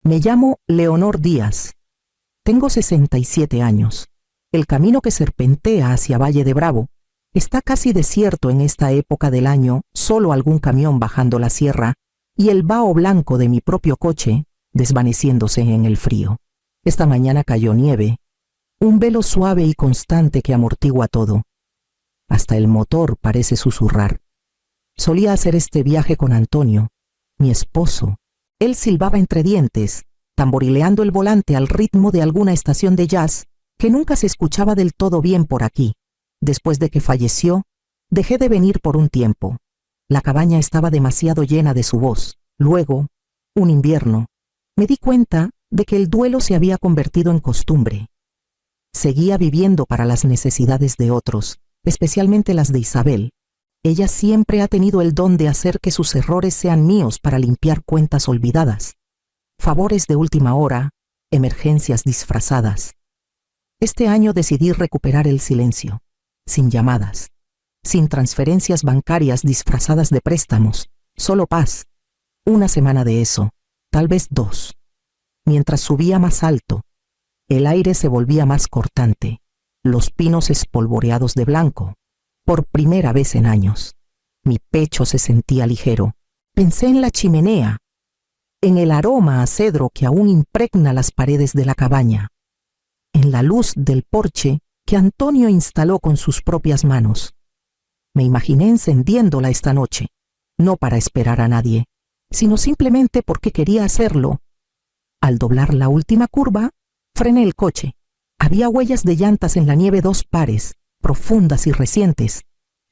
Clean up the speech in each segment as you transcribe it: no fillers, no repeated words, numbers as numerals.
Me llamo Leonor Díaz. Tengo 67 años. El camino que serpentea hacia Valle de Bravo está casi desierto en esta época del año, solo algún camión bajando la sierra y el vaho blanco de mi propio coche desvaneciéndose en el frío. Esta mañana cayó nieve, un velo suave y constante que amortigua todo. Hasta el motor parece susurrar. Solía hacer este viaje con Antonio, mi esposo. Él silbaba entre dientes, tamborileando el volante al ritmo de alguna estación de jazz que nunca se escuchaba del todo bien por aquí. Después de que falleció, dejé de venir por un tiempo. La cabaña estaba demasiado llena de su voz. Luego, un invierno, me di cuenta de que el duelo se había convertido en costumbre. Seguía viviendo para las necesidades de otros, especialmente las de Isabel. Ella siempre ha tenido el don de hacer que sus errores sean míos para limpiar cuentas olvidadas, favores de última hora, emergencias disfrazadas. Este año decidí recuperar el silencio, sin llamadas, sin transferencias bancarias disfrazadas de préstamos, solo paz. Una semana de eso, tal vez 2. Mientras subía más alto, el aire se volvía más cortante, los pinos espolvoreados de blanco. Por primera vez en años, mi pecho se sentía ligero. Pensé en la chimenea, en el aroma a cedro que aún impregna las paredes de la cabaña, en la luz del porche que Antonio instaló con sus propias manos. Me imaginé encendiéndola esta noche, no para esperar a nadie, sino simplemente porque quería hacerlo. Al doblar la última curva, frené el coche. Había huellas de llantas en la nieve, 2 pares, profundas y recientes.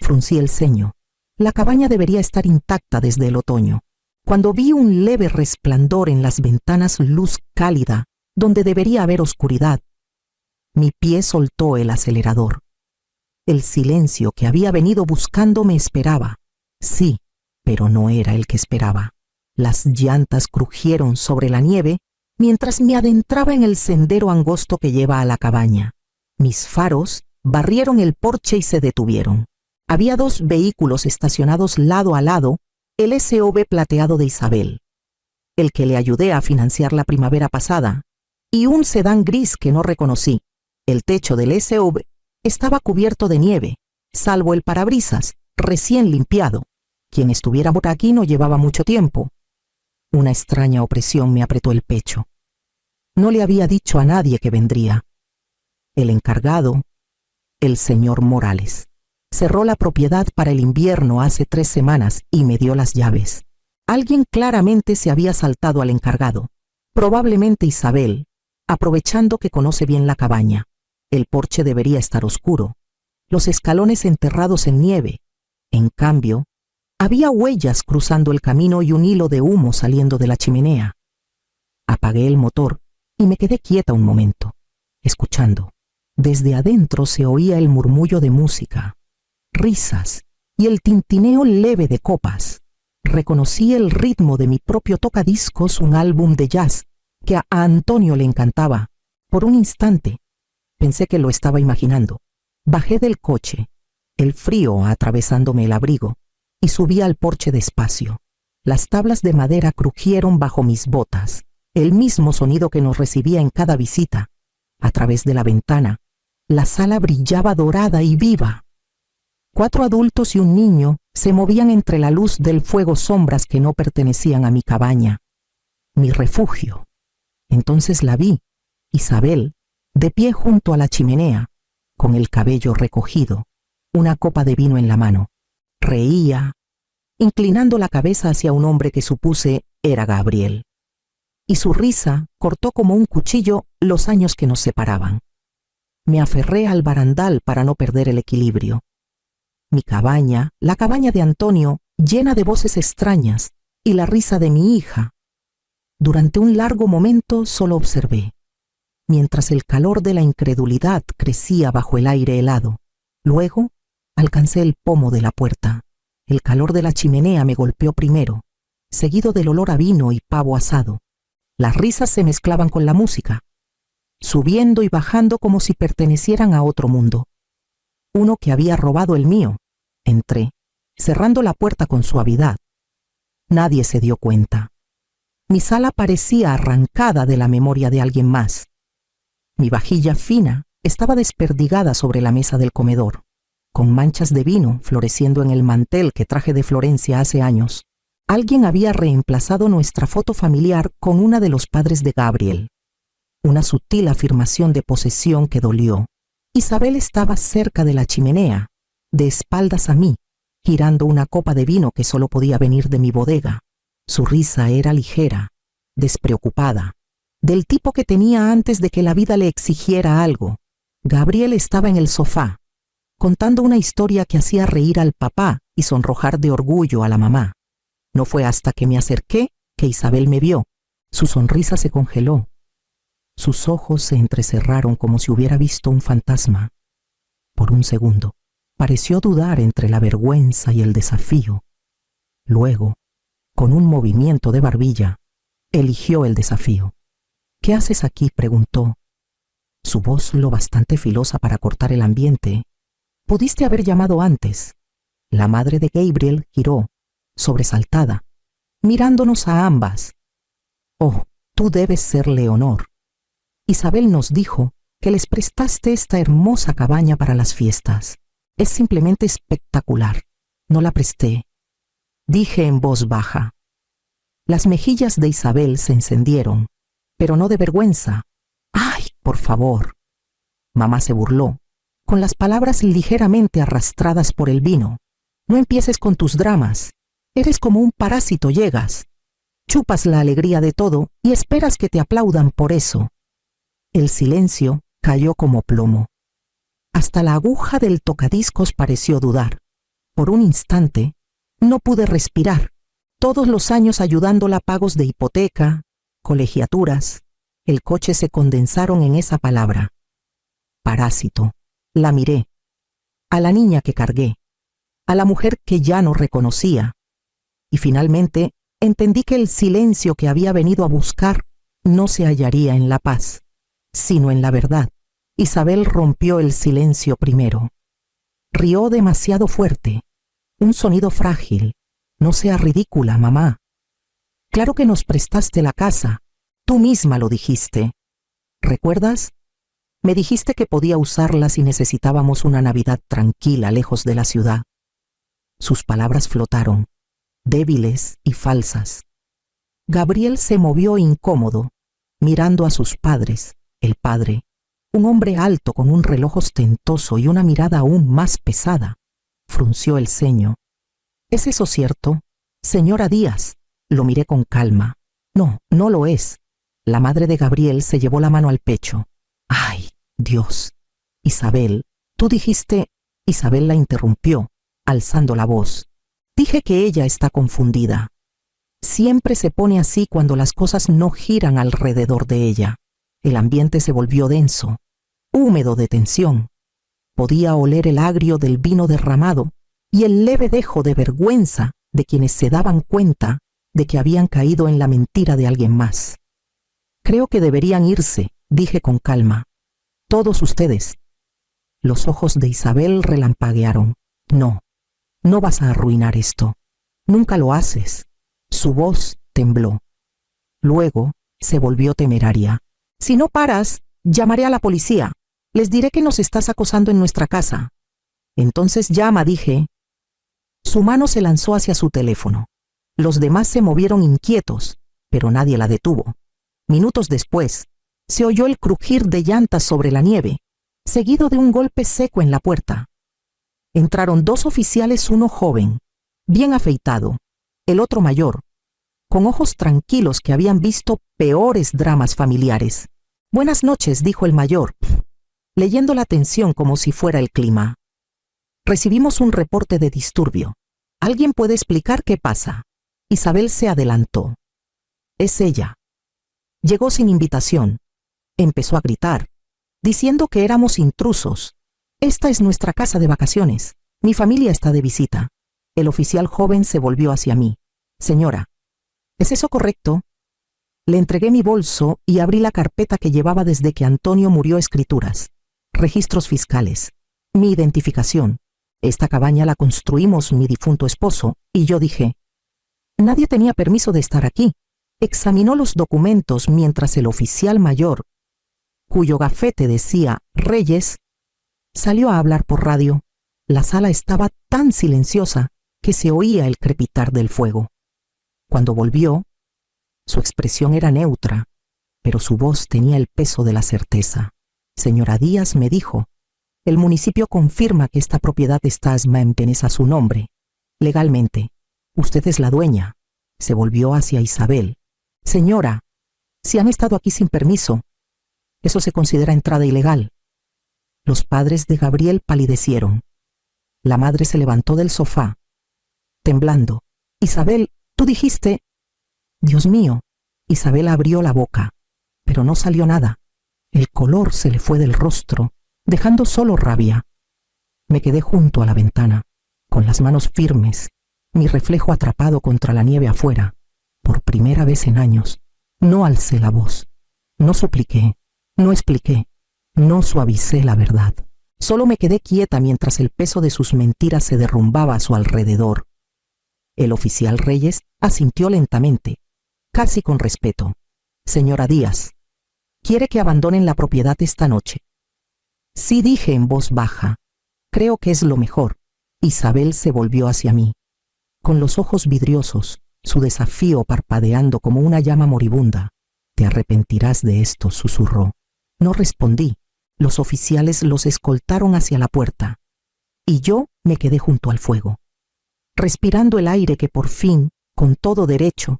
Fruncí el ceño. La cabaña debería estar intacta desde el otoño. Cuando vi un leve resplandor en las ventanas, luz cálida, donde debería haber oscuridad, mi pie soltó el acelerador. El silencio que había venido buscando me esperaba. Sí, pero no era el que esperaba. Las llantas crujieron sobre la nieve mientras me adentraba en el sendero angosto que lleva a la cabaña. Mis faros barrieron el porche y se detuvieron. Había 2 vehículos estacionados lado a lado, el SUV plateado de Isabel, el que le ayudé a financiar la primavera pasada, y un sedán gris que no reconocí. El techo del SUV estaba cubierto de nieve, salvo el parabrisas, recién limpiado. Quien estuviera por aquí no llevaba mucho tiempo. Una extraña opresión me apretó el pecho. No le había dicho a nadie que vendría. El encargado, el señor Morales, cerró la propiedad para el invierno hace 3 semanas y me dio las llaves. Alguien claramente se había saltado al encargado, probablemente Isabel, aprovechando que conoce bien la cabaña. El porche debería estar oscuro, los escalones enterrados en nieve. En cambio, había huellas cruzando el camino y un hilo de humo saliendo de la chimenea. Apagué el motor y me quedé quieta un momento, escuchando. Desde adentro se oía el murmullo de música, risas y el tintineo leve de copas. Reconocí el ritmo de mi propio tocadiscos, un álbum de jazz que a Antonio le encantaba. Por un instante, pensé que lo estaba imaginando. Bajé del coche, el frío atravesándome el abrigo, y subí al porche despacio. Las tablas de madera crujieron bajo mis botas, el mismo sonido que nos recibía en cada visita. A través de la ventana, la sala brillaba dorada y viva. 4 adultos y un niño se movían entre la luz del fuego, sombras que no pertenecían a mi cabaña, mi refugio. Entonces la vi, Isabel, de pie junto a la chimenea, con el cabello recogido, una copa de vino en la mano. Reía, inclinando la cabeza hacia un hombre que supuse era Gabriel. Y su risa cortó como un cuchillo los años que nos separaban. Me aferré al barandal para no perder el equilibrio. Mi cabaña, la cabaña de Antonio, llena de voces extrañas, y la risa de mi hija. Durante un largo momento solo observé, mientras el calor de la incredulidad crecía bajo el aire helado. Luego alcancé el pomo de la puerta. El calor de la chimenea me golpeó primero, seguido del olor a vino y pavo asado. Las risas se mezclaban con la música, subiendo y bajando como si pertenecieran a otro mundo. Uno que había robado el mío. Entré, cerrando la puerta con suavidad. Nadie se dio cuenta. Mi sala parecía arrancada de la memoria de alguien más. Mi vajilla fina estaba desperdigada sobre la mesa del comedor, con manchas de vino floreciendo en el mantel que traje de Florencia hace años. Alguien había reemplazado nuestra foto familiar con una de los padres de Gabriel. Una sutil afirmación de posesión que dolió. Isabel estaba cerca de la chimenea, de espaldas a mí, girando una copa de vino que solo podía venir de mi bodega. Su risa era ligera, despreocupada, del tipo que tenía antes de que la vida le exigiera algo. Gabriel estaba en el sofá, contando una historia que hacía reír al papá y sonrojar de orgullo a la mamá. No fue hasta que me acerqué que Isabel me vio. Su sonrisa se congeló. Sus ojos se entrecerraron como si hubiera visto un fantasma. Por un segundo, pareció dudar entre la vergüenza y el desafío. Luego, con un movimiento de barbilla, eligió el desafío. «¿Qué haces aquí?», preguntó. Su voz lo bastante filosa para cortar el ambiente. «Pudiste haber llamado antes». La madre de Gabriel giró, sobresaltada, mirándonos a ambas. «Oh, tú debes ser Leonor. Isabel nos dijo que les prestaste esta hermosa cabaña para las fiestas. Es simplemente espectacular. No la presté», dije en voz baja. Las mejillas de Isabel se encendieron, pero no de vergüenza. «¡Ay, por favor!». Mamá se burló, con las palabras ligeramente arrastradas por el vino. «No empieces con tus dramas. Eres como un parásito, llegas. Chupas la alegría de todo y esperas que te aplaudan por eso». El silencio cayó como plomo. Hasta la aguja del tocadiscos pareció dudar. Por un instante, no pude respirar. Todos los años ayudándola a pagos de hipoteca, colegiaturas, el coche se condensaron en esa palabra. Parásito. La miré. A la niña que cargué. A la mujer que ya no reconocía. Y finalmente entendí que el silencio que había venido a buscar no se hallaría en la paz, sino en la verdad. Isabel rompió el silencio primero. Rió demasiado fuerte. Un sonido frágil. «No seas ridícula, mamá. Claro que nos prestaste la casa. Tú misma lo dijiste. ¿Recuerdas? Me dijiste que podía usarla si necesitábamos una Navidad tranquila lejos de la ciudad». Sus palabras flotaron, débiles y falsas. Gabriel se movió incómodo, mirando a sus padres. El padre, un hombre alto con un reloj ostentoso y una mirada aún más pesada, frunció el ceño. «¿Es eso cierto? Señora Díaz». Lo miré con calma. «No, no lo es». La madre de Gabriel se llevó la mano al pecho. «¡Ay, Dios! Isabel, tú dijiste...». Isabel la interrumpió, alzando la voz. «Dije que ella está confundida. Siempre se pone así cuando las cosas no giran alrededor de ella». El ambiente se volvió denso, húmedo de tensión. Podía oler el agrio del vino derramado y el leve dejo de vergüenza de quienes se daban cuenta de que habían caído en la mentira de alguien más. «Creo que deberían irse», dije con calma. «Todos ustedes». Los ojos de Isabel relampaguearon. «No, no vas a arruinar esto. Nunca lo haces». Su voz tembló. Luego se volvió temeraria. «Si no paras, llamaré a la policía. Les diré que nos estás acosando en nuestra casa». «Entonces llama», dije. Su mano se lanzó hacia su teléfono. Los demás se movieron inquietos, pero nadie la detuvo. Minutos después, se oyó el crujir de llantas sobre la nieve, seguido de un golpe seco en la puerta. Entraron dos oficiales, uno joven, bien afeitado, el otro mayor, con ojos tranquilos que habían visto peores dramas familiares. «Buenas noches», dijo el mayor, leyendo la tensión como si fuera el clima. «Recibimos un reporte de disturbio. ¿Alguien puede explicar qué pasa?». Isabel se adelantó. «Es ella. Llegó sin invitación. Empezó a gritar, diciendo que éramos intrusos. Esta es nuestra casa de vacaciones. Mi familia está de visita». El oficial joven se volvió hacia mí. «Señora, ¿es eso correcto?». Le entregué mi bolso y abrí la carpeta que llevaba desde que Antonio murió: escrituras, registros fiscales, mi identificación. Esta cabaña la construimos mi difunto esposo y yo dije: «Nadie tenía permiso de estar aquí». examinó los documentos mientras el oficial mayor, cuyo gafete decía Reyes, salió a hablar por radio. La sala estaba tan silenciosa que se oía el crepitar del fuego. Cuando volvió, su expresión era neutra, pero su voz tenía el peso de la certeza. Señora Díaz, me dijo, el municipio confirma que esta propiedad está a su nombre. Legalmente, usted es la dueña. Se volvió hacia Isabel. Señora, si han estado aquí sin permiso, eso se considera entrada ilegal. Los padres de Gabriel palidecieron. La madre se levantó del sofá, temblando. Isabel, tú dijiste... Dios mío, Isabel abrió la boca, pero no salió nada. El color se le fue del rostro, dejando solo rabia. Me quedé junto a la ventana, con las manos firmes, mi reflejo atrapado contra la nieve afuera. Por primera vez en años, no alcé la voz, no supliqué, no expliqué, no suavicé la verdad. Solo me quedé quieta mientras el peso de sus mentiras se derrumbaba a su alrededor. El oficial Reyes asintió lentamente, casi con respeto. Señora Díaz, ¿quiere que abandonen la propiedad esta noche? Sí, dije en voz baja. Creo que es lo mejor. Isabel se volvió hacia mí. Con los ojos vidriosos, su desafío parpadeando como una llama moribunda. Te arrepentirás de esto, susurró. No respondí. Los oficiales los escoltaron hacia la puerta, y yo me quedé junto al fuego, respirando el aire que por fin, con todo derecho,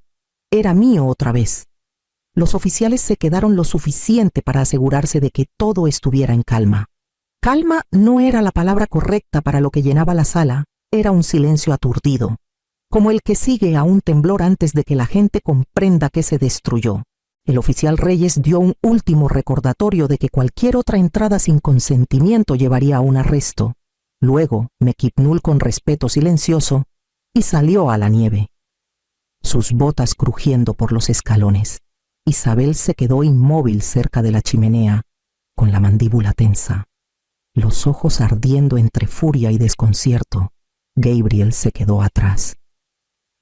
era mío otra vez. Los oficiales se quedaron lo suficiente para asegurarse de que todo estuviera en calma. Calma no era la palabra correcta para lo que llenaba la sala, era un silencio aturdido, como el que sigue a un temblor antes de que la gente comprenda que se destruyó. El oficial Reyes dio un último recordatorio de que cualquier otra entrada sin consentimiento llevaría a un arresto. Luego me quipnul con respeto silencioso y salió a la nieve, sus botas crujiendo por los escalones. Isabel se quedó inmóvil cerca de la chimenea, con la mandíbula tensa, los ojos ardiendo entre furia y desconcierto. Gabriel se quedó atrás,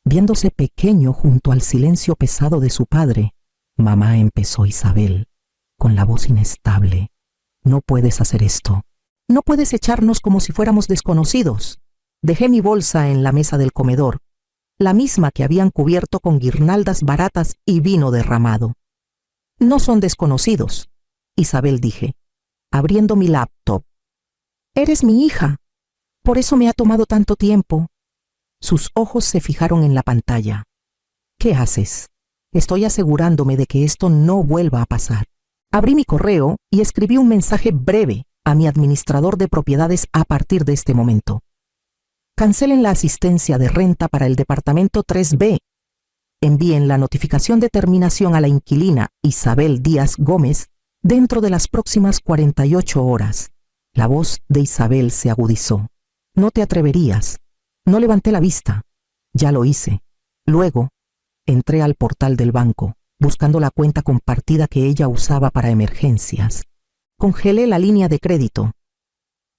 viéndose pequeño junto al silencio pesado de su padre. Mamá, empezó Isabel, con la voz inestable. No puedes hacer esto. No puedes echarnos como si fuéramos desconocidos. Dejé mi bolsa en la mesa del comedor, la misma que habían cubierto con guirnaldas baratas y vino derramado. No son desconocidos, Isabel, dije, abriendo mi laptop. Eres mi hija. Por eso me ha tomado tanto tiempo. Sus ojos se fijaron en la pantalla. ¿Qué haces? Estoy asegurándome de que esto no vuelva a pasar. Abrí mi correo y escribí un mensaje breve a mi administrador de propiedades a partir de este momento. Cancelen la asistencia de renta para el departamento 3B. Envíen la notificación de terminación a la inquilina Isabel Díaz Gómez dentro de las próximas 48 horas. La voz de Isabel se agudizó. No te atreverías. No levanté la vista. Ya lo hice. Luego, entré al portal del banco, buscando la cuenta compartida que ella usaba para emergencias. Congelé la línea de crédito.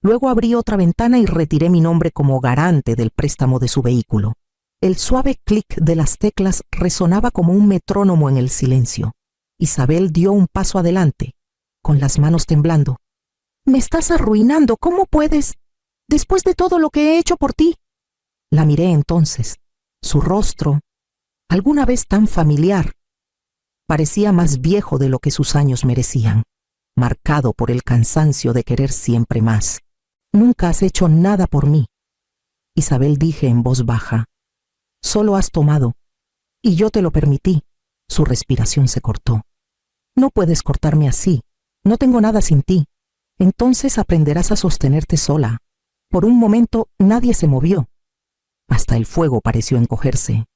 Luego abrí otra ventana y retiré mi nombre como garante del préstamo de su vehículo. El suave clic de las teclas resonaba como un metrónomo en el silencio. Isabel dio un paso adelante, con las manos temblando. «Me estás arruinando, ¿cómo puedes? Después de todo lo que he hecho por ti». La miré entonces. Su rostro, alguna vez tan familiar, parecía más viejo de lo que sus años merecían, marcado por el cansancio de querer siempre más. «Nunca has hecho nada por mí», Isabel, dije en voz baja. «Solo has tomado, y yo te lo permití». Su respiración se cortó. «No puedes cortarme así. No tengo nada sin ti. Entonces aprenderás a sostenerte sola». Por un momento nadie se movió. Hasta el fuego pareció encogerse.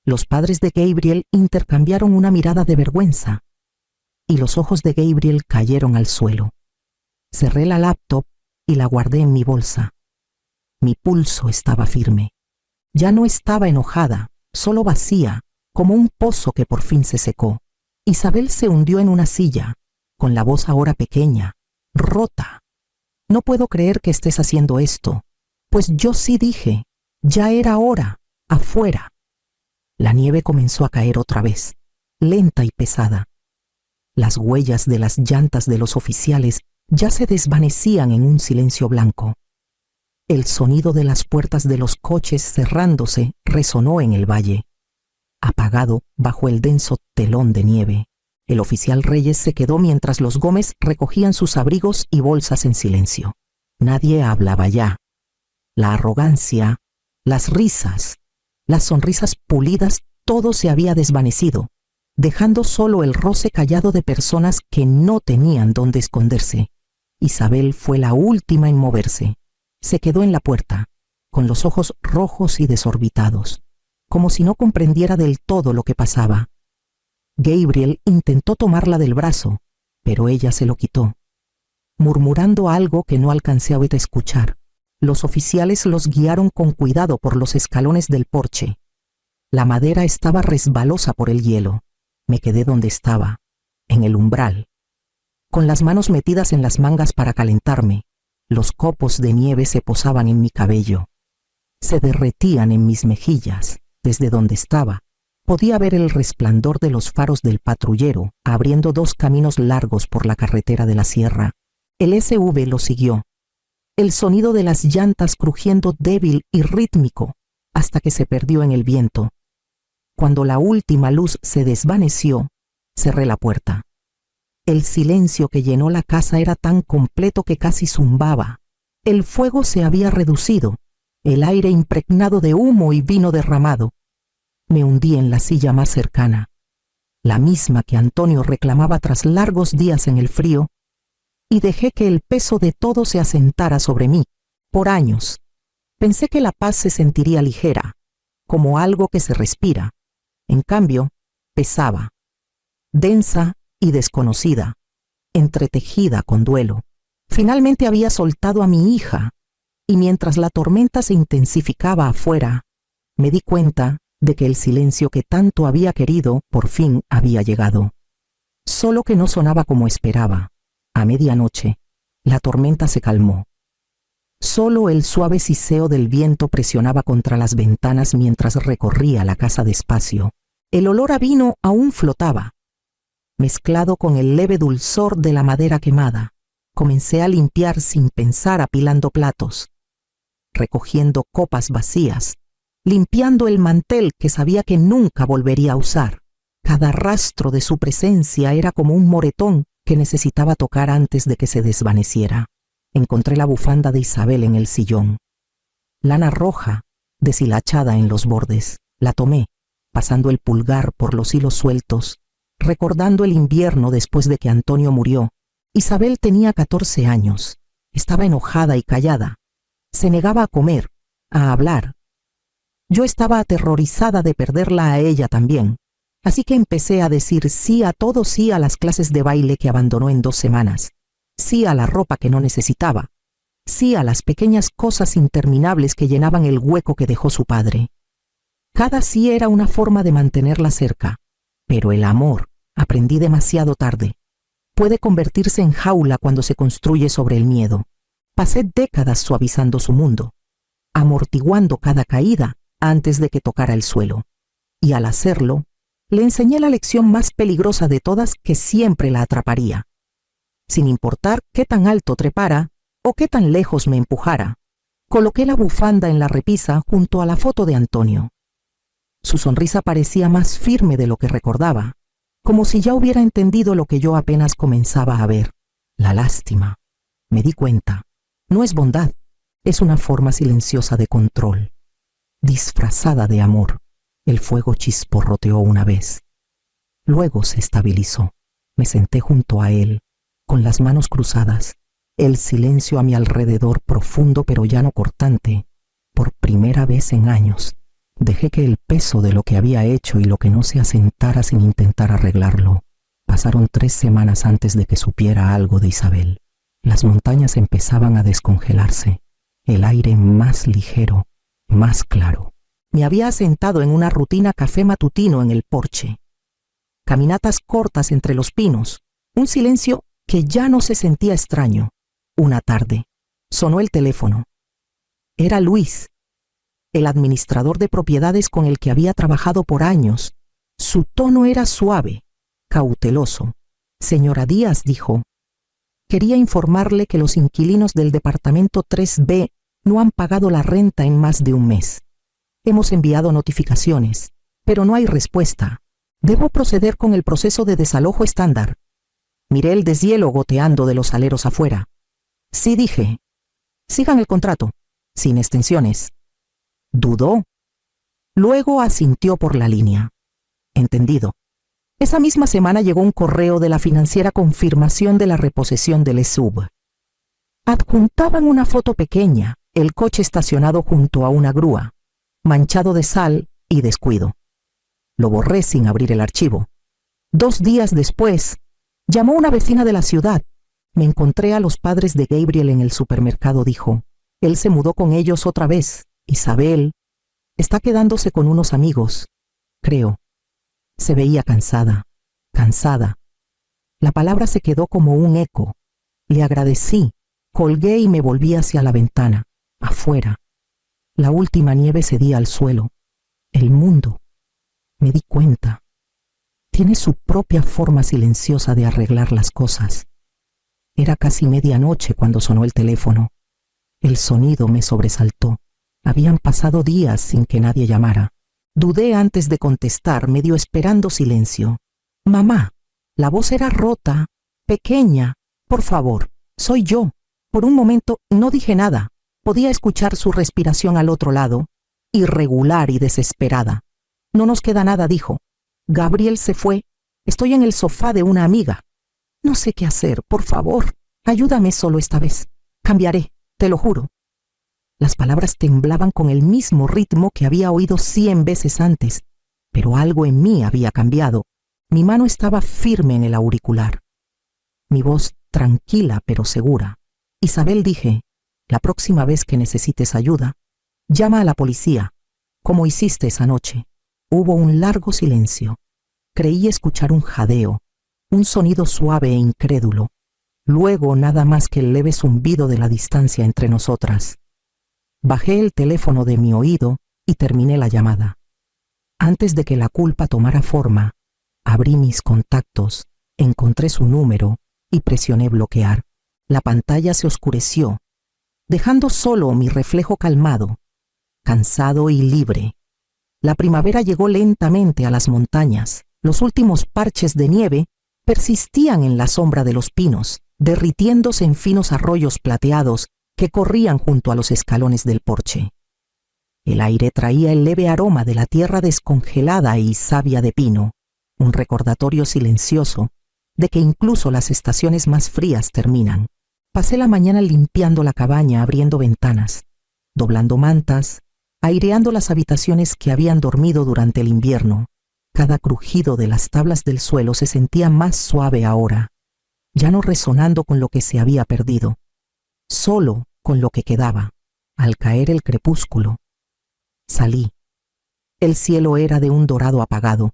Los padres de Gabriel intercambiaron una mirada de vergüenza, y los ojos de Gabriel cayeron al suelo. Cerré la laptop y la guardé en mi bolsa. Mi pulso estaba firme. Ya no estaba enojada, solo vacía, como un pozo que por fin se secó. Isabel se hundió en una silla, con la voz ahora pequeña, rota. «No puedo creer que estés haciendo esto. Pues yo sí dije, ya era hora, afuera». La nieve comenzó a caer otra vez, lenta y pesada. Las huellas de las llantas de los oficiales ya se desvanecían en un silencio blanco. El sonido de las puertas de los coches cerrándose resonó en el valle, apagado bajo el denso telón de nieve. El oficial Reyes se quedó mientras los Gómez recogían sus abrigos y bolsas en silencio. Nadie hablaba ya. La arrogancia, las risas, las sonrisas pulidas, todo se había desvanecido, dejando solo el roce callado de personas que no tenían dónde esconderse. Isabel fue la última en moverse. Se quedó en la puerta, con los ojos rojos y desorbitados, como si no comprendiera del todo lo que pasaba. Gabriel intentó tomarla del brazo, pero ella se lo quitó, murmurando algo que no alcancé a escuchar. Los oficiales los guiaron con cuidado por los escalones del porche. La madera estaba resbalosa por el hielo. Me quedé donde estaba, en el umbral, con las manos metidas en las mangas para calentarme. Los copos de nieve se posaban en mi cabello, se derretían en mis mejillas. Desde donde estaba, podía ver el resplandor de los faros del patrullero, abriendo dos caminos largos por la carretera de la sierra. El SV lo siguió, el sonido de las llantas crujiendo débil y rítmico, hasta que se perdió en el viento. Cuando la última luz se desvaneció, cerré la puerta. El silencio que llenó la casa era tan completo que casi zumbaba. El fuego se había reducido, el aire impregnado de humo y vino derramado. Me hundí en la silla más cercana, la misma que Antonio reclamaba tras largos días en el frío, y dejé que el peso de todo se asentara sobre mí. Por años, pensé que la paz se sentiría ligera, como algo que se respira. En cambio, pesaba, densa y desconocida, entretejida con duelo. Finalmente había soltado a mi hija, y mientras la tormenta se intensificaba afuera, me di cuenta de que el silencio que tanto había querido por fin había llegado. Solo que no sonaba como esperaba. A medianoche, la tormenta se calmó. Solo el suave siseo del viento presionaba contra las ventanas mientras recorría la casa despacio. El olor a vino aún flotaba, mezclado con el leve dulzor de la madera quemada. Comencé a limpiar sin pensar, apilando platos, recogiendo copas vacías, limpiando el mantel que sabía que nunca volvería a usar. Cada rastro de su presencia era como un moretón que necesitaba tocar antes de que se desvaneciera. Encontré la bufanda de Isabel en el sillón, lana roja, deshilachada en los bordes. La tomé, pasando el pulgar por los hilos sueltos, recordando el invierno después de que Antonio murió. Isabel tenía 14 años, estaba enojada y callada, se negaba a comer, a hablar. Yo estaba aterrorizada de perderla a ella también, así que empecé a decir sí a todo, sí a las clases de baile que abandonó en 2 semanas, sí a la ropa que no necesitaba, sí a las pequeñas cosas interminables que llenaban el hueco que dejó su padre. Cada sí era una forma de mantenerla cerca, pero el amor, aprendí demasiado tarde, puede convertirse en jaula cuando se construye sobre el miedo. Pasé décadas suavizando su mundo, amortiguando cada caída antes de que tocara el suelo. Y al hacerlo, le enseñé la lección más peligrosa de todas, que siempre la atraparía, sin importar qué tan alto trepara o qué tan lejos me empujara. Coloqué la bufanda en la repisa junto a la foto de Antonio. Su sonrisa parecía más firme de lo que recordaba, como si ya hubiera entendido lo que yo apenas comenzaba a ver. La lástima, me di cuenta, no es bondad, es una forma silenciosa de control, disfrazada de amor. El fuego chisporroteó una vez. Luego se estabilizó. Me senté junto a él, con las manos cruzadas, el silencio a mi alrededor profundo pero ya no cortante. Por primera vez en años, dejé que el peso de lo que había hecho y lo que no se asentara sin intentar arreglarlo. Pasaron 3 semanas antes de que supiera algo de Isabel. Las montañas empezaban a descongelarse, el aire más ligero, más claro. Me había asentado en una rutina café matutino en el porche. Caminatas cortas entre los pinos, un silencio que ya no se sentía extraño. Una tarde, sonó el teléfono. Era Luis. el administrador de propiedades con el que había trabajado por años. Su tono era suave, cauteloso. Señora Díaz, dijo, quería informarle que los inquilinos del departamento 3B no han pagado la renta en más de un mes. Hemos enviado notificaciones, pero no hay respuesta. Debo proceder con el proceso de desalojo estándar. Miré el deshielo goteando de los aleros afuera. Sí, dije. Sigan el contrato, sin extensiones. Dudó. Luego asintió por la línea. Entendido. Esa misma semana llegó un correo de la financiera confirmación de la reposesión del ESUB. Adjuntaban una foto pequeña, el coche estacionado junto a una grúa, manchado de sal y descuido. Lo borré sin abrir el archivo. 2 días después, llamó una vecina de la ciudad. Me encontré a los padres de Gabriel en el supermercado, dijo. Él se mudó con ellos otra vez. Isabel está quedándose con unos amigos, creo. Se veía cansada, cansada. La palabra se quedó como un eco. Le agradecí, colgué y me volví hacia la ventana, afuera. La última nieve cedía al suelo. El mundo, me di cuenta, tiene su propia forma silenciosa de arreglar las cosas. Era casi medianoche cuando sonó el teléfono. El sonido me sobresaltó. Habían pasado días sin que nadie llamara. Dudé antes de contestar, medio esperando silencio. Mamá, la voz era rota, pequeña. Por favor, soy yo. Por un momento no dije nada. Podía escuchar su respiración al otro lado, irregular y desesperada. No nos queda nada, dijo. Gabriel se fue. Estoy en el sofá de una amiga. No sé qué hacer, por favor. Ayúdame solo esta vez. Cambiaré, te lo juro. Las palabras temblaban con el mismo ritmo que había oído 100 veces antes, pero algo en mí había cambiado. Mi mano estaba firme en el auricular. Mi voz tranquila pero segura. Isabel, dije, la próxima vez que necesites ayuda, llama a la policía, como hiciste esa noche. Hubo un largo silencio. Creí escuchar un jadeo, un sonido suave e incrédulo. Luego nada más que el leve zumbido de la distancia entre nosotras. Bajé el teléfono de mi oído y terminé la llamada. Antes de que la culpa tomara forma, abrí mis contactos, encontré su número y presioné bloquear. La pantalla se oscureció, dejando solo mi reflejo calmado, cansado y libre. La primavera llegó lentamente a las montañas. Los últimos parches de nieve persistían en la sombra de los pinos, derritiéndose en finos arroyos plateados que corrían junto a los escalones del porche. El aire traía el leve aroma de la tierra descongelada y savia de pino, un recordatorio silencioso de que incluso las estaciones más frías terminan. Pasé la mañana limpiando la cabaña, abriendo ventanas, doblando mantas, aireando las habitaciones que habían dormido durante el invierno. Cada crujido de las tablas del suelo se sentía más suave ahora, ya no resonando con lo que se había perdido, solo con lo que quedaba. Al caer el crepúsculo, salí. El cielo era de un dorado apagado,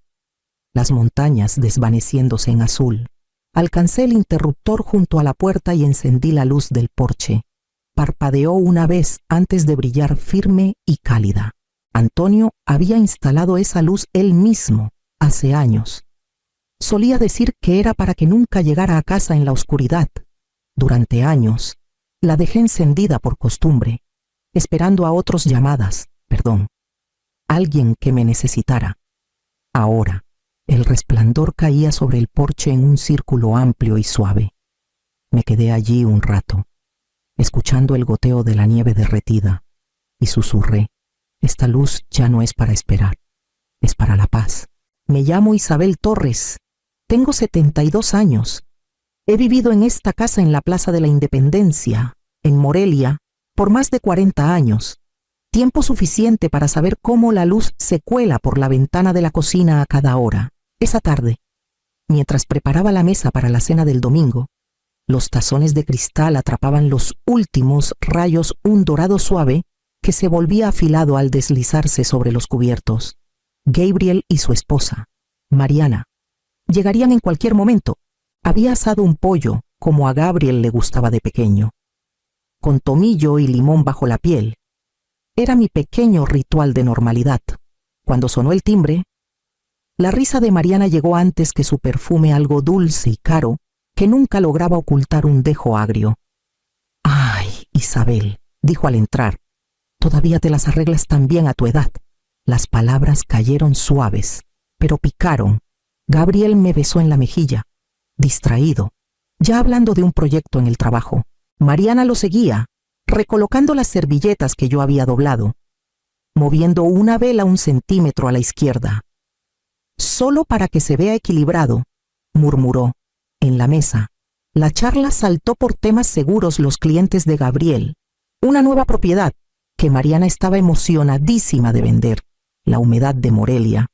las montañas desvaneciéndose en azul. Alcancé el interruptor junto a la puerta y encendí la luz del porche. Parpadeó una vez antes de brillar firme y cálida. Antonio había instalado esa luz él mismo hace años. Solía decir que era para que nunca llegara a casa en la oscuridad. Durante años, la dejé encendida por costumbre, esperando a otros alguien que me necesitara. Ahora, el resplandor caía sobre el porche en un círculo amplio y suave. Me quedé allí un rato, escuchando el goteo de la nieve derretida, y susurré: esta luz ya no es para esperar, es para la paz. Me llamo Isabel Torres, tengo 72 años. He vivido en esta casa en la Plaza de la Independencia, en Morelia, por más de 40 años. Tiempo suficiente para saber cómo la luz se cuela por la ventana de la cocina a cada hora. Esa tarde, mientras preparaba la mesa para la cena del domingo, los tazones de cristal atrapaban los últimos rayos un dorado suave que se volvía afilado al deslizarse sobre los cubiertos. Gabriel y su esposa, Mariana, llegarían en cualquier momento. Había asado un pollo, como a Gabriel le gustaba de pequeño, con tomillo y limón bajo la piel. Era mi pequeño ritual de normalidad. Cuando sonó el timbre, la risa de Mariana llegó antes que su perfume algo dulce y caro que nunca lograba ocultar un dejo agrio. «Ay, Isabel», dijo al entrar, «todavía te las arreglas tan bien a tu edad». Las palabras cayeron suaves, pero picaron. Gabriel me besó en la mejilla, distraído, ya hablando de un proyecto en el trabajo. Mariana lo seguía, recolocando las servilletas que yo había doblado, moviendo una vela 1 centímetro a la izquierda. «Solo para que se vea equilibrado», murmuró. En la mesa, la charla saltó por temas seguros los clientes de Gabriel, una nueva propiedad que Mariana estaba emocionadísima de vender, la humedad de Morelia.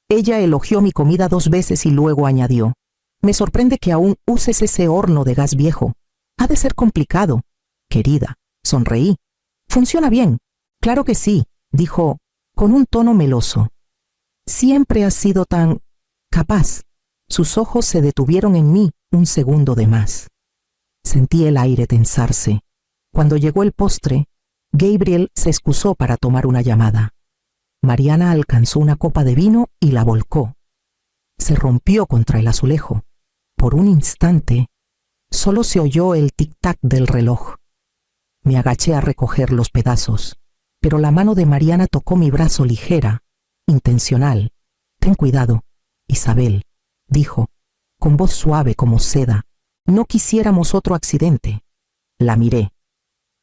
Ella elogió mi comida 2 veces y luego añadió: «Me sorprende que aún uses ese horno de gas viejo. Ha de ser complicado». «Querida», sonreí. «Funciona bien». «Claro que sí», dijo, con un tono meloso. «Siempre has sido tan capaz». Sus ojos se detuvieron en mí 1 segundo de más. Sentí el aire tensarse. Cuando llegó el postre, Gabriel se excusó para tomar una llamada. Mariana alcanzó una copa de vino y la volcó. Se rompió contra el azulejo. Por un instante, solo se oyó el tic-tac del reloj. Me agaché a recoger los pedazos, pero la mano de Mariana tocó mi brazo ligera, intencional. «Ten cuidado, Isabel», dijo, con voz suave como seda. «No quisiéramos otro accidente». La miré.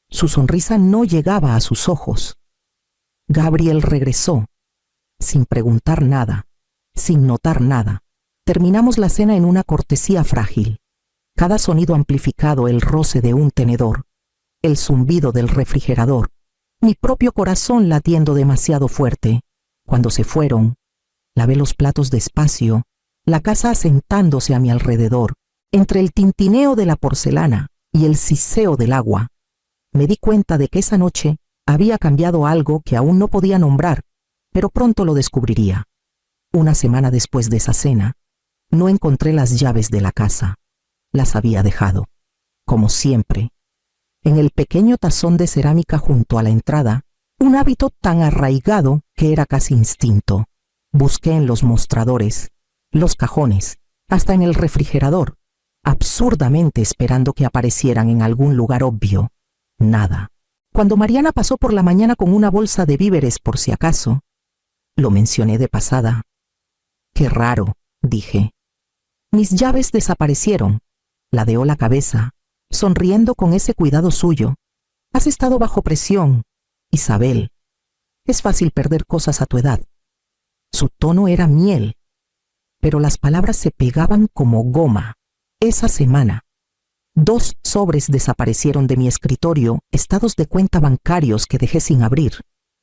Su sonrisa no llegaba a sus ojos. Gabriel regresó, sin preguntar nada, sin notar nada. Terminamos la cena en una cortesía frágil. Cada sonido amplificado, el roce de un tenedor, el zumbido del refrigerador, mi propio corazón latiendo demasiado fuerte. Cuando se fueron, lavé los platos despacio, la casa asentándose a mi alrededor, entre el tintineo de la porcelana y el siseo del agua. Me di cuenta de que esa noche había cambiado algo que aún no podía nombrar, pero pronto lo descubriría. 1 semana después de esa cena, no encontré las llaves de la casa. Las había dejado, como siempre, en el pequeño tazón de cerámica junto a la entrada, un hábito tan arraigado que era casi instinto. Busqué en los mostradores, los cajones, hasta en el refrigerador, absurdamente esperando que aparecieran en algún lugar obvio. Nada. Cuando Mariana pasó por la mañana con una bolsa de víveres por si acaso, lo mencioné de pasada. «Qué raro», dije. «Mis llaves desaparecieron». Ladeó la cabeza, sonriendo con ese cuidado suyo. «Has estado bajo presión, Isabel. Es fácil perder cosas a tu edad». Su tono era miel, pero las palabras se pegaban como goma. Esa semana, 2 sobres desaparecieron de mi escritorio, estados de cuenta bancarios que dejé sin abrir,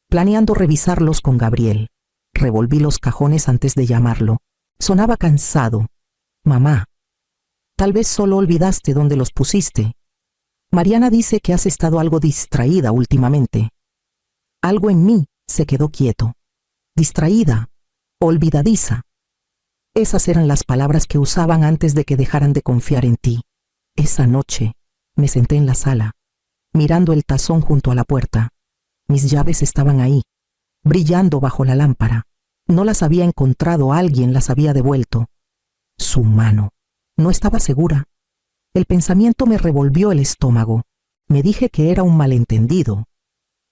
planeando revisarlos con Gabriel. Revolví los cajones antes de llamarlo. Sonaba cansado. «Mamá, tal vez solo olvidaste dónde los pusiste. Mariana dice que has estado algo distraída últimamente». Algo en mí se quedó quieto. Distraída, olvidadiza. Esas eran las palabras que usaban antes de que dejaran de confiar en ti. Esa noche me senté en la sala, mirando el tazón junto a la puerta. Mis llaves estaban ahí, brillando bajo la lámpara. No las había encontrado, alguien las había devuelto. Su mano. No estaba segura. El pensamiento me revolvió el estómago. Me dije que era un malentendido.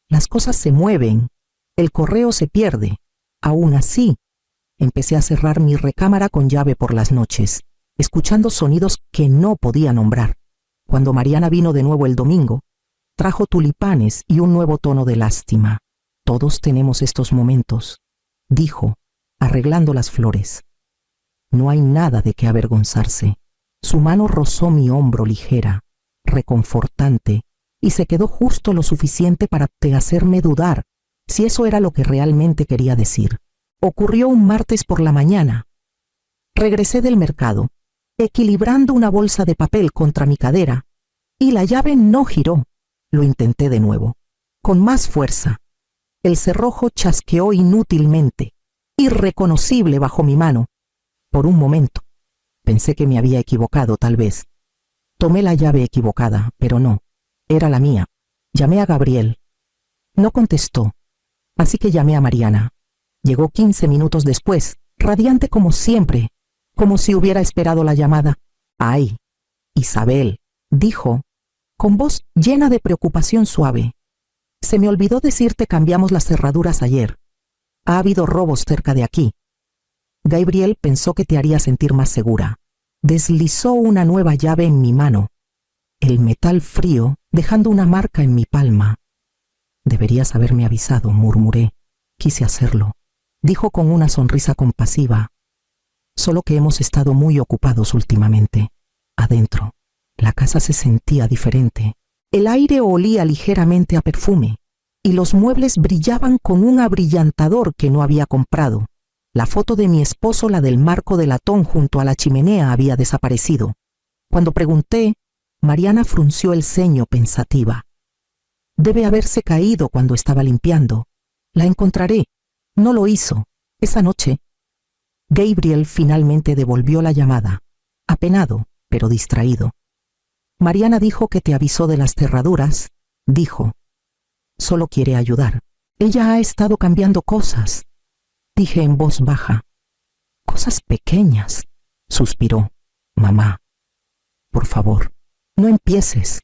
Las cosas se mueven, el correo se pierde. Aún así, empecé a cerrar mi recámara con llave por las noches, escuchando sonidos que no podía nombrar. Cuando Mariana vino de nuevo el domingo, trajo tulipanes y un nuevo tono de lástima. «Todos tenemos estos momentos», dijo, arreglando las flores. «No hay nada de qué avergonzarse». Su mano rozó mi hombro ligera, reconfortante, y se quedó justo lo suficiente para hacerme dudar si eso era lo que realmente quería decir. Ocurrió un martes por la mañana. Regresé del mercado, equilibrando una bolsa de papel contra mi cadera, y la llave no giró. Lo intenté de nuevo, con más fuerza. El cerrojo chasqueó inútilmente, irreconocible bajo mi mano. Por un momento, pensé que me había equivocado, tal vez. Tomé la llave equivocada, pero no, era la mía. Llamé a Gabriel. No contestó, así que llamé a Mariana. Llegó 15 minutos después, radiante como siempre, como si hubiera esperado la llamada. «Ay, Isabel», dijo, con voz llena de preocupación suave. «Se me olvidó decirte cambiamos las cerraduras ayer. Ha habido robos cerca de aquí». Gabriel pensó que te haría sentir más segura. Deslizó una nueva llave en mi mano. El metal frío, dejando una marca en mi palma. «Deberías haberme avisado», murmuré. «Quise hacerlo», dijo con una sonrisa compasiva. «Solo que hemos estado muy ocupados últimamente. Adentro, la casa se sentía diferente. El aire olía ligeramente a perfume, y los muebles brillaban con un abrillantador que no había comprado. La foto de mi esposo, la del marco de latón junto a la chimenea, había desaparecido. Cuando pregunté, Mariana frunció el ceño pensativa. «Debe haberse caído cuando estaba limpiando. La encontraré». No lo hizo. Esa noche. Gabriel finalmente devolvió la llamada, apenado, pero distraído. «Mariana dijo que te avisó de las cerraduras», dijo. «Solo quiere ayudar. Ella ha estado cambiando cosas», dije en voz baja. «Cosas pequeñas», suspiró. «Mamá, por favor, no empieces.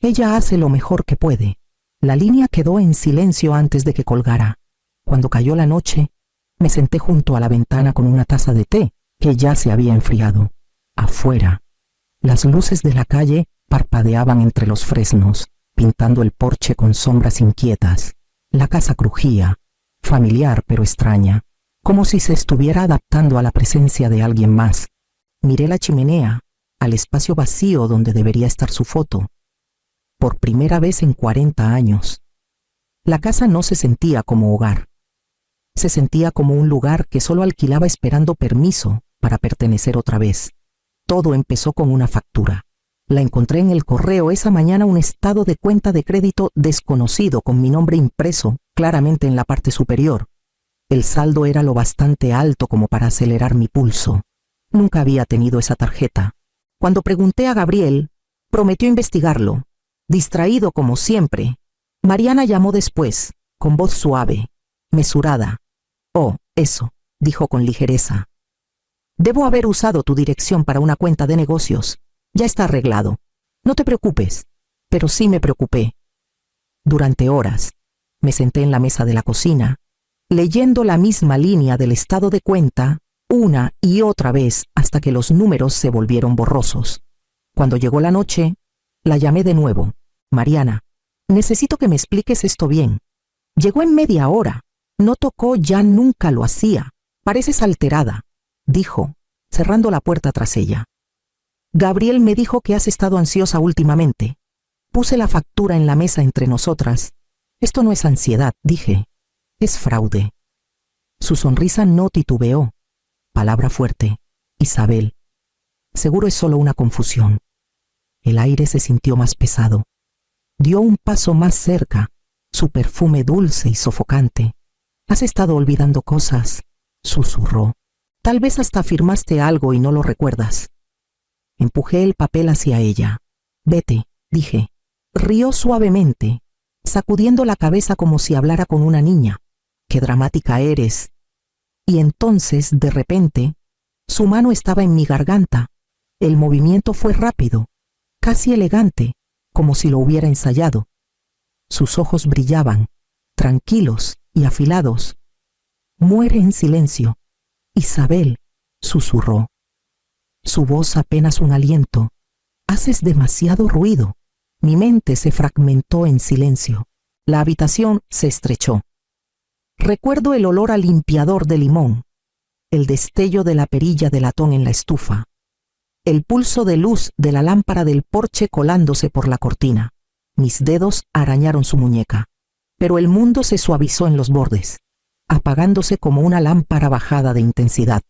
Ella hace lo mejor que puede». La línea quedó en silencio antes de que colgara. Cuando cayó la noche, me senté junto a la ventana con una taza de té que ya se había enfriado. Afuera, las luces de la calle parpadeaban entre los fresnos, pintando el porche con sombras inquietas. La casa crujía, familiar pero extraña, como si se estuviera adaptando a la presencia de alguien más. Miré la chimenea, al espacio vacío donde debería estar su foto. Por primera vez en 40 años. La casa no se sentía como hogar. Se sentía como un lugar que solo alquilaba esperando permiso para pertenecer otra vez. Todo empezó con una factura. La encontré en el correo esa mañana, un estado de cuenta de crédito desconocido con mi nombre impreso claramente en la parte superior. El saldo era lo bastante alto como para acelerar mi pulso. Nunca había tenido esa tarjeta. Cuando pregunté a Gabriel, prometió investigarlo. Distraído como siempre, Mariana llamó después, con voz suave, mesurada. «Oh, eso», dijo con ligereza. «Debo haber usado tu dirección para una cuenta de negocios. Ya está arreglado. No te preocupes». Pero sí me preocupé. Durante horas, me senté en la mesa de la cocina, leyendo la misma línea del estado de cuenta una y otra vez hasta que los números se volvieron borrosos. Cuando llegó la noche, la llamé de nuevo. «Mariana, necesito que me expliques esto bien. Llegó en media hora. No tocó, ya nunca lo hacía. Pareces alterada», dijo, cerrando la puerta tras ella. «Gabriel me dijo que has estado ansiosa últimamente». Puse la factura en la mesa entre nosotras. «Esto no es ansiedad», dije. «Es fraude». Su sonrisa no titubeó. Palabra fuerte. «Isabel, seguro es solo una confusión». El aire se sintió más pesado. Dio un paso más cerca, su perfume dulce y sofocante. «Has estado olvidando cosas», susurró. «Tal vez hasta firmaste algo y no lo recuerdas». Empujé el papel hacia ella. «Vete», dije. Rió suavemente, sacudiendo la cabeza como si hablara con una niña. «Qué dramática eres». Y entonces, de repente, su mano estaba en mi garganta. El movimiento fue rápido, casi elegante, como si lo hubiera ensayado. Sus ojos brillaban, tranquilos y afilados. «Muere en silencio, Isabel», susurró. Su voz apenas un aliento. «Haces demasiado ruido». Mi mente se fragmentó en silencio. La habitación se estrechó. Recuerdo el olor a limpiador de limón, el destello de la perilla de latón en la estufa, el pulso de luz de la lámpara del porche colándose por la cortina. Mis dedos arañaron su muñeca, pero el mundo se suavizó en los bordes, apagándose como una lámpara bajada de intensidad.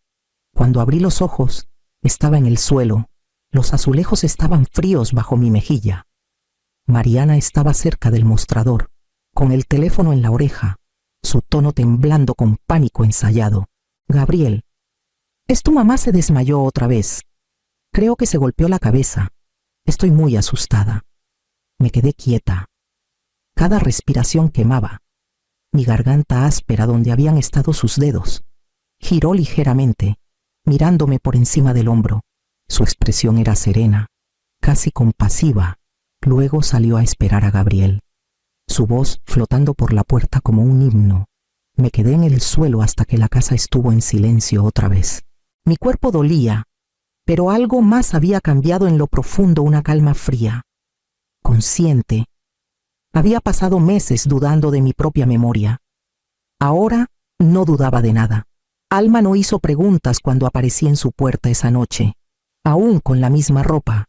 Cuando abrí los ojos, estaba en el suelo. Los azulejos estaban fríos bajo mi mejilla. Mariana estaba cerca del mostrador, con el teléfono en la oreja, su tono temblando con pánico ensayado. «Gabriel, es tu mamá, se desmayó otra vez. Creo que se golpeó la cabeza. Estoy muy asustada». Me quedé quieta. Cada respiración quemaba. Mi garganta áspera donde habían estado sus dedos. Giró ligeramente, mirándome por encima del hombro. Su expresión era serena, casi compasiva. Luego salió a esperar a Gabriel, su voz flotando por la puerta como un himno. Me quedé en el suelo hasta que la casa estuvo en silencio otra vez. Mi cuerpo dolía, pero algo más había cambiado en lo profundo, una calma fría, consciente. Había pasado meses dudando de mi propia memoria. Ahora no dudaba de nada. Alma no hizo preguntas cuando aparecí en su puerta esa noche, aún con la misma ropa,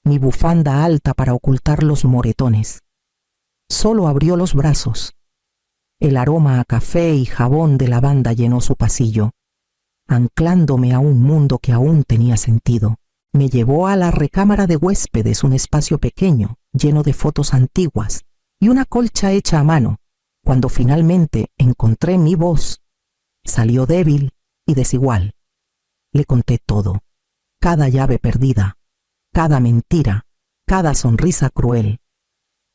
mi bufanda alta para ocultar los moretones. Solo abrió los brazos. El aroma a café y jabón de lavanda llenó su pasillo, anclándome a un mundo que aún tenía sentido. Me llevó a la recámara de huéspedes, un espacio pequeño, lleno de fotos antiguas y una colcha hecha a mano. Cuando finalmente encontré mi voz, salió débil y desigual. Le conté todo, cada llave perdida, cada mentira, cada sonrisa cruel.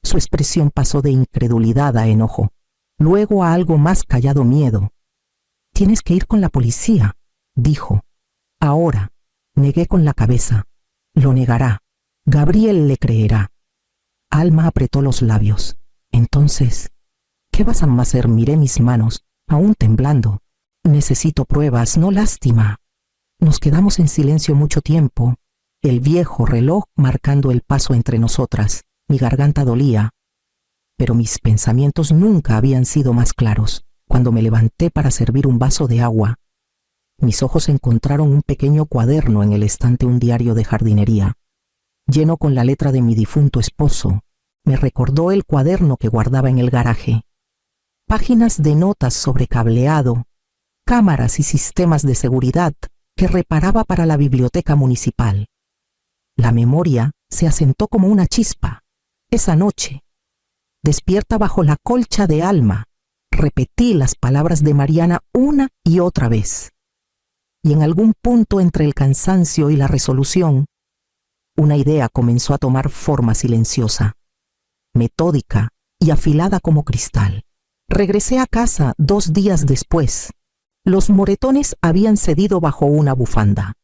Su expresión pasó de incredulidad a enojo, luego a algo más callado: miedo. «Tienes que ir con la policía», dijo. «Ahora». Negué con la cabeza. «Lo negará. Gabriel le creerá». Alma apretó los labios. «Entonces, ¿qué vas a hacer?». Miré mis manos, aún temblando. «Necesito pruebas, no lástima». Nos quedamos en silencio mucho tiempo, el viejo reloj marcando el paso entre nosotras. Mi garganta dolía, pero mis pensamientos nunca habían sido más claros. Cuando me levanté para servir un vaso de agua, mis ojos encontraron un pequeño cuaderno en el estante, un diario de jardinería, lleno con la letra de mi difunto esposo. Me recordó el cuaderno que guardaba en el garaje. Páginas de notas sobre cableado, cámaras y sistemas de seguridad que reparaba para la biblioteca municipal. La memoria se asentó como una chispa. Esa noche, despierta bajo la colcha de Alma, repetí las palabras de Mariana una y otra vez. Y en algún punto entre el cansancio y la resolución, una idea comenzó a tomar forma silenciosa, metódica y afilada como cristal. Regresé a casa 2 días después. Los moretones habían cedido bajo una bufanda,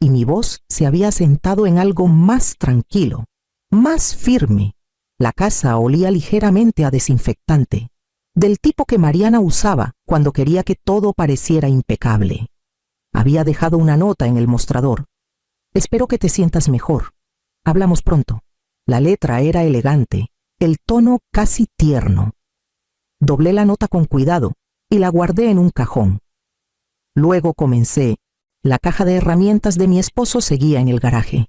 y mi voz se había sentado en algo más tranquilo, más firme. La casa olía ligeramente a desinfectante, del tipo que Mariana usaba cuando quería que todo pareciera impecable. Había dejado una nota en el mostrador: «Espero que te sientas mejor. Hablamos pronto». La letra era elegante, el tono casi tierno. Doblé la nota con cuidado y la guardé en un cajón. Luego comencé. La caja de herramientas de mi esposo seguía en el garaje,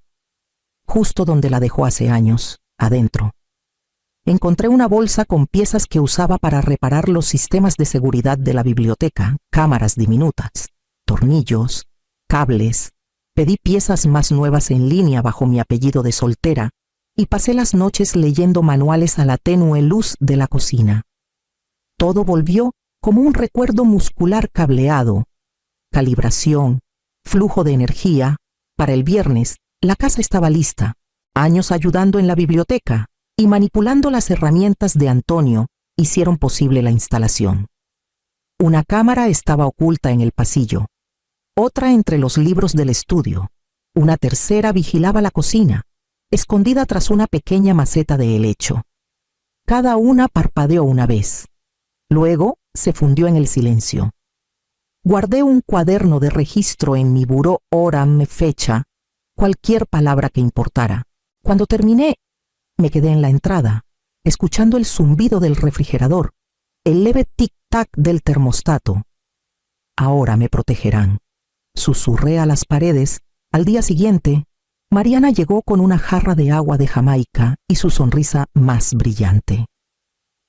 justo donde la dejó hace años, adentro. Encontré una bolsa con piezas que usaba para reparar los sistemas de seguridad de la biblioteca, cámaras diminutas, tornillos, cables. Pedí piezas más nuevas en línea bajo mi apellido de soltera y pasé las noches leyendo manuales a la tenue luz de la cocina. Todo volvió como un recuerdo muscular cableado, calibración, flujo de energía. Para el viernes, la casa estaba lista. Años ayudando en la biblioteca y manipulando las herramientas de Antonio hicieron posible la instalación. Una cámara estaba oculta en el pasillo, otra entre los libros del estudio. Una tercera vigilaba la cocina, escondida tras una pequeña maceta de helecho. Cada una parpadeó una vez. Luego se fundió en el silencio. Guardé un cuaderno de registro en mi buró, hora, fecha, cualquier palabra que importara. Cuando terminé, me quedé en la entrada, escuchando el zumbido del refrigerador, el leve tic-tac del termostato. «Ahora me protegerán», susurré a las paredes. Al día siguiente, Mariana llegó con una jarra de agua de Jamaica y su sonrisa más brillante.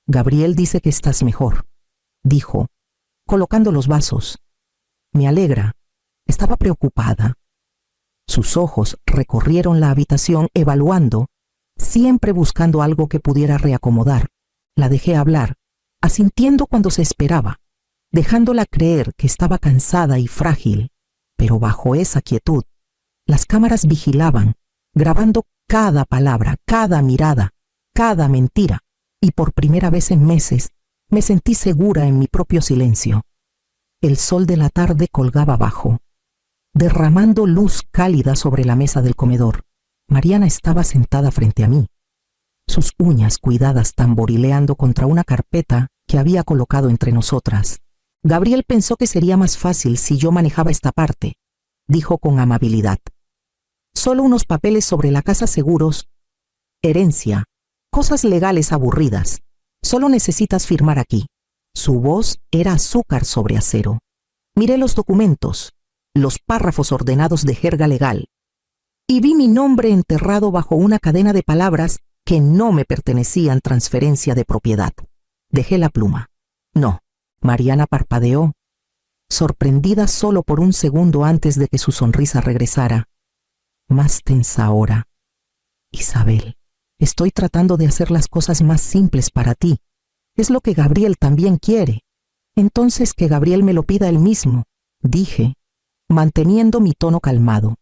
«Gabriel dice que estás mejor», dijo, colocando los vasos. «Me alegra». Estaba preocupada. Sus ojos recorrieron la habitación evaluando, siempre buscando algo que pudiera reacomodar. La dejé hablar, asintiendo cuando se esperaba, dejándola creer que estaba cansada y frágil. Pero bajo esa quietud, las cámaras vigilaban, grabando cada palabra, cada mirada, cada mentira. y por primera vez en meses me sentí segura en mi propio silencio. El sol de la tarde colgaba bajo, derramando luz cálida sobre la mesa del comedor. Mariana estaba sentada frente a mí, sus uñas cuidadas tamborileando contra una carpeta que había colocado entre nosotras. Gabriel pensó que sería más fácil si yo manejaba esta parte, dijo con amabilidad. Solo unos papeles sobre la casa seguros, herencia, cosas legales aburridas. Solo necesitas firmar aquí. Su voz era azúcar sobre acero. Miré los documentos, los párrafos ordenados de jerga legal, y vi mi nombre enterrado bajo una cadena de palabras que no me pertenecían: transferencia de propiedad. Dejé la pluma. No. Mariana parpadeó, sorprendida solo por un segundo antes de que su sonrisa regresara. Más tensa ahora. Isabel, estoy tratando de hacer las cosas más simples para ti. Es lo que Gabriel también quiere. Entonces que Gabriel me lo pida él mismo, dije, manteniendo mi tono calmado.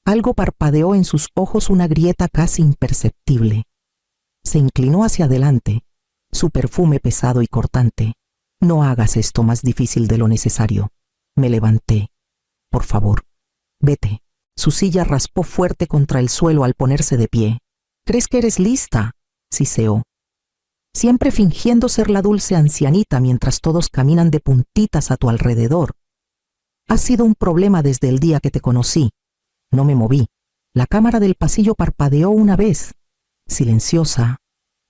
Algo parpadeó en sus ojos, una grieta casi imperceptible. Se inclinó hacia adelante, su perfume pesado y cortante. No hagas esto más difícil de lo necesario. Me levanté. Por favor, vete. Su silla raspó fuerte contra el suelo al ponerse de pie. ¿Crees que eres lista?, siseó. Siempre fingiendo ser la dulce ancianita mientras todos caminan de puntitas a tu alrededor. Ha sido un problema desde el día que te conocí. No me moví. La cámara del pasillo parpadeó una vez, silenciosa,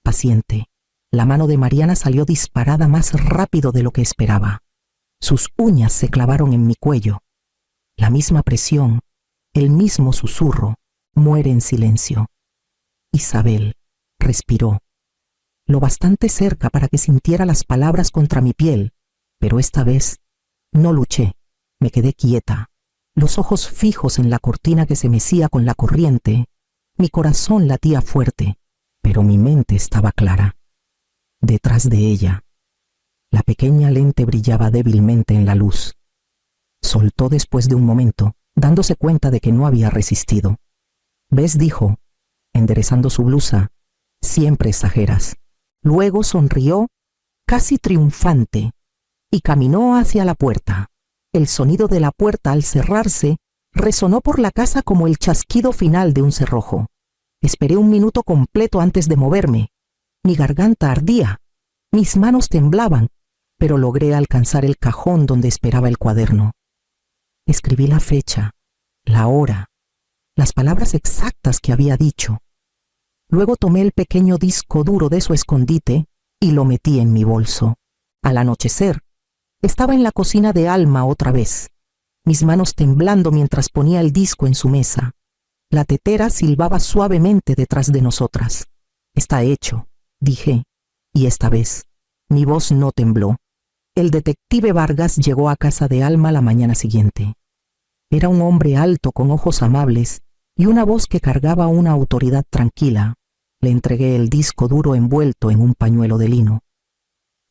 paciente. La mano de Mariana salió disparada más rápido de lo que esperaba. Sus uñas se clavaron en mi cuello. La misma presión, el mismo susurro. Muere en silencio. Isabel, respiró. Lo bastante cerca para que sintiera las palabras contra mi piel, pero esta vez no luché. Me quedé quieta, los ojos fijos en la cortina que se mecía con la corriente. Mi corazón latía fuerte, pero mi mente estaba clara. Detrás de ella, la pequeña lente brillaba débilmente en la luz. Soltó después de un momento, dándose cuenta de que no había resistido. «¿Ves?», dijo, enderezando su blusa, «siempre exageras». Luego sonrió, casi triunfante, y caminó hacia la puerta. El sonido de la puerta al cerrarse resonó por la casa como el chasquido final de un cerrojo. Esperé un minuto completo antes de moverme. Mi garganta ardía, mis manos temblaban, pero logré alcanzar el cajón donde esperaba el cuaderno. Escribí la fecha, la hora, las palabras exactas que había dicho. Luego tomé el pequeño disco duro de su escondite y lo metí en mi bolso. Al anochecer, estaba en la cocina de Alma otra vez, mis manos temblando mientras ponía el disco en su mesa. La tetera silbaba suavemente detrás de nosotras. «Está hecho», dije, y esta vez mi voz no tembló. El detective Vargas llegó a casa de Alma la mañana siguiente. Era un hombre alto con ojos amables y una voz que cargaba una autoridad tranquila. Le entregué el disco duro envuelto en un pañuelo de lino.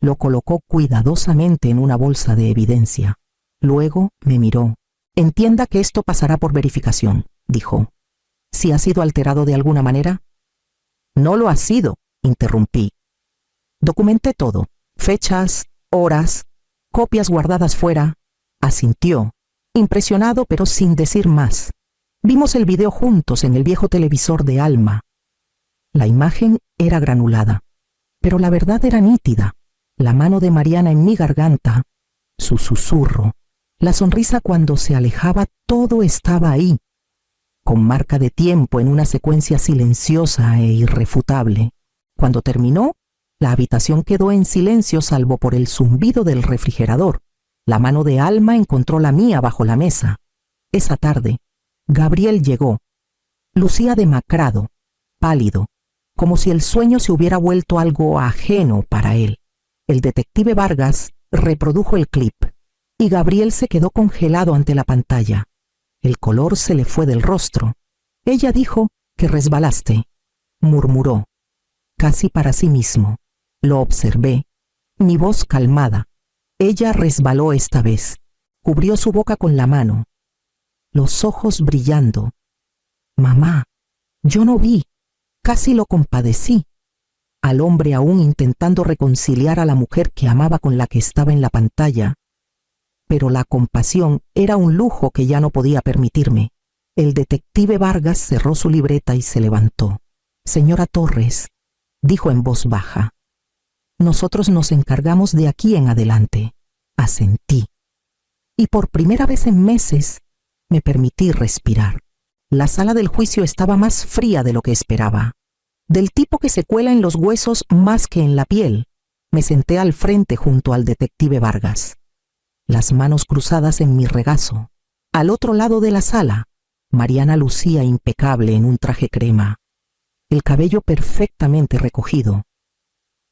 Lo colocó cuidadosamente en una bolsa de evidencia. Luego me miró. «Entienda que esto pasará por verificación», dijo. «¿Si ha sido alterado de alguna manera?» «No lo ha sido», interrumpí. «Documenté todo, fechas, horas, copias guardadas fuera». Asintió, impresionado pero sin decir más. Vimos el video juntos en el viejo televisor de Alma. La imagen era granulada, pero la verdad era nítida. La mano de Mariana en mi garganta, su susurro, la sonrisa cuando se alejaba, todo estaba ahí, con marca de tiempo en una secuencia silenciosa e irrefutable. Cuando terminó, la habitación quedó en silencio salvo por el zumbido del refrigerador. La mano de Alma encontró la mía bajo la mesa. Esa tarde, Gabriel llegó. Lucía demacrado, pálido, como si el sueño se hubiera vuelto algo ajeno para él. El detective Vargas reprodujo el clip y Gabriel se quedó congelado ante la pantalla. El color se le fue del rostro. «Ella dijo que resbalaste», murmuró, casi para sí mismo. Lo observé, mi voz calmada. Ella resbaló esta vez. Cubrió su boca con la mano, los ojos brillando. «Mamá, yo no vi». Casi lo compadecí. al hombre aún intentando reconciliar a la mujer que amaba con la que estaba en la pantalla. Pero la compasión era un lujo que ya no podía permitirme. El detective Vargas cerró su libreta y se levantó. «Señora Torres», dijo en voz baja, «nosotros nos encargamos de aquí en adelante». Asentí. Y por primera vez en meses me permití respirar. La sala del juicio estaba más fría de lo que esperaba. Del tipo que se cuela en los huesos más que en la piel. Me senté al frente junto al detective Vargas, las manos cruzadas en mi regazo. Al otro lado de la sala, Mariana lucía impecable en un traje crema, el cabello perfectamente recogido.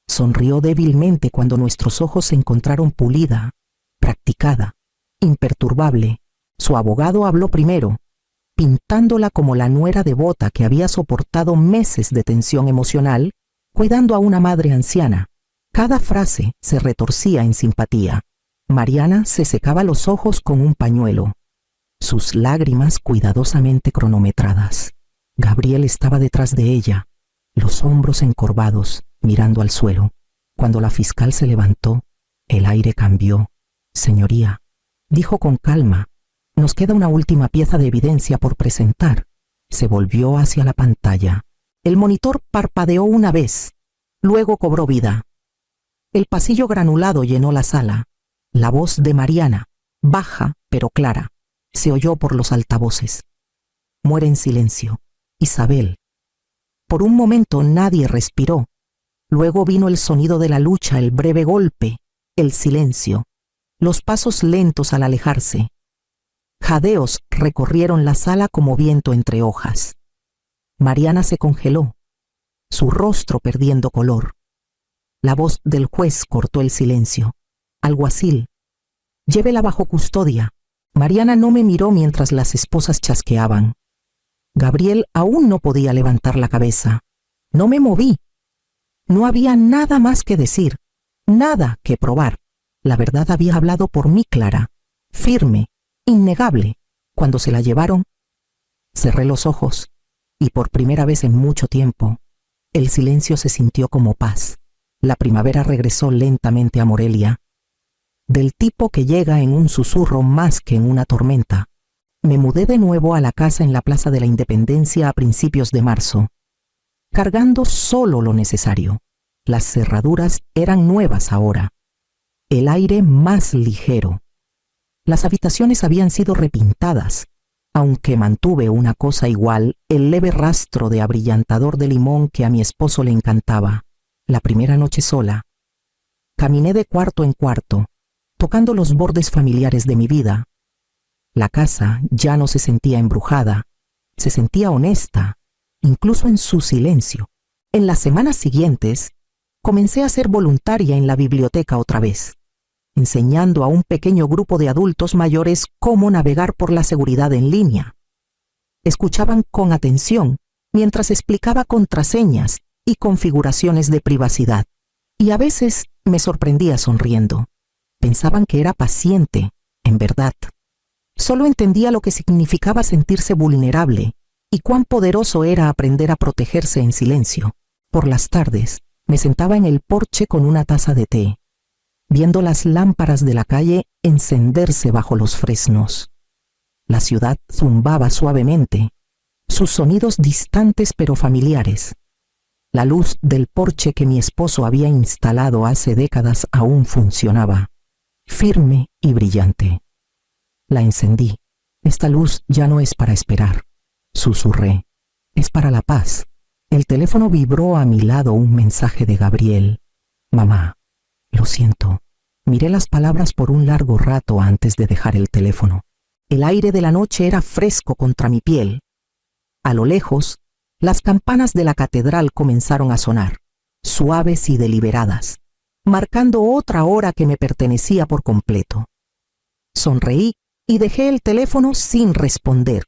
Sonrió débilmente cuando nuestros ojos se encontraron pulida, practicada, imperturbable. Su abogado habló primero, pintándola como la nuera devota que había soportado meses de tensión emocional, cuidando a una madre anciana. Cada frase se retorcía en simpatía. Mariana se secaba los ojos con un pañuelo, sus lágrimas cuidadosamente cronometradas. Gabriel estaba detrás de ella, los hombros encorvados, mirando al suelo. Cuando la fiscal se levantó, el aire cambió. «Señoría», dijo con calma, «nos queda una última pieza de evidencia por presentar». Se volvió hacia la pantalla. El monitor parpadeó una vez, luego cobró vida. El pasillo granulado llenó la sala. La voz de Mariana, baja pero clara, se oyó por los altavoces. «Muere en silencio, Isabel». Por un momento nadie respiró. Luego vino el sonido de la lucha, el breve golpe, el silencio, los pasos lentos al alejarse. Jadeos recorrieron la sala como viento entre hojas. Mariana se congeló, su rostro perdiendo color. La voz del juez cortó el silencio. «Alguacil, llévela bajo custodia». Mariana no me miró mientras las esposas chasqueaban. Gabriel aún no podía levantar la cabeza. No me moví. No había nada más que decir, nada que probar. La verdad había hablado por mí clara, firme, innegable. Cuando se la llevaron, cerré los ojos y por primera vez en mucho tiempo, el silencio se sintió como paz. La primavera regresó lentamente a Morelia, del tipo que llega en un susurro más que en una tormenta. Me mudé de nuevo a la casa en la Plaza de la Independencia a principios de marzo, cargando solo lo necesario. Las cerraduras eran nuevas ahora, el aire más ligero. Las habitaciones habían sido repintadas, aunque mantuve una cosa igual, el leve rastro de abrillantador de limón que a mi esposo le encantaba. La primera noche sola, caminé de cuarto en cuarto, tocando los bordes familiares de mi vida. La casa ya no se sentía embrujada, se sentía honesta, incluso en su silencio. En las semanas siguientes, comencé a ser voluntaria en la biblioteca otra vez, enseñando a un pequeño grupo de adultos mayores cómo navegar por la seguridad en línea. Escuchaban con atención mientras explicaba contraseñas y configuraciones de privacidad, y a veces me sorprendía sonriendo. Pensaban que era paciente, en verdad. Solo entendía lo que significaba sentirse vulnerable y cuán poderoso era aprender a protegerse en silencio. Por las tardes, me sentaba en el porche con una taza de té, viendo las lámparas de la calle encenderse bajo los fresnos. La ciudad zumbaba suavemente, sus sonidos distantes pero familiares. La luz del porche que mi esposo había instalado hace décadas aún funcionaba, firme y brillante. La encendí. «Esta luz ya no es para esperar», susurré. «Es para la paz». El teléfono vibró a mi lado un mensaje de Gabriel. «Mamá, lo siento». Miré las palabras por un largo rato antes de dejar el teléfono. El aire de la noche era fresco contra mi piel. A lo lejos, las campanas de la catedral comenzaron a sonar, suaves y deliberadas, marcando otra hora que me pertenecía por completo. Sonreí y dejé el teléfono sin responder.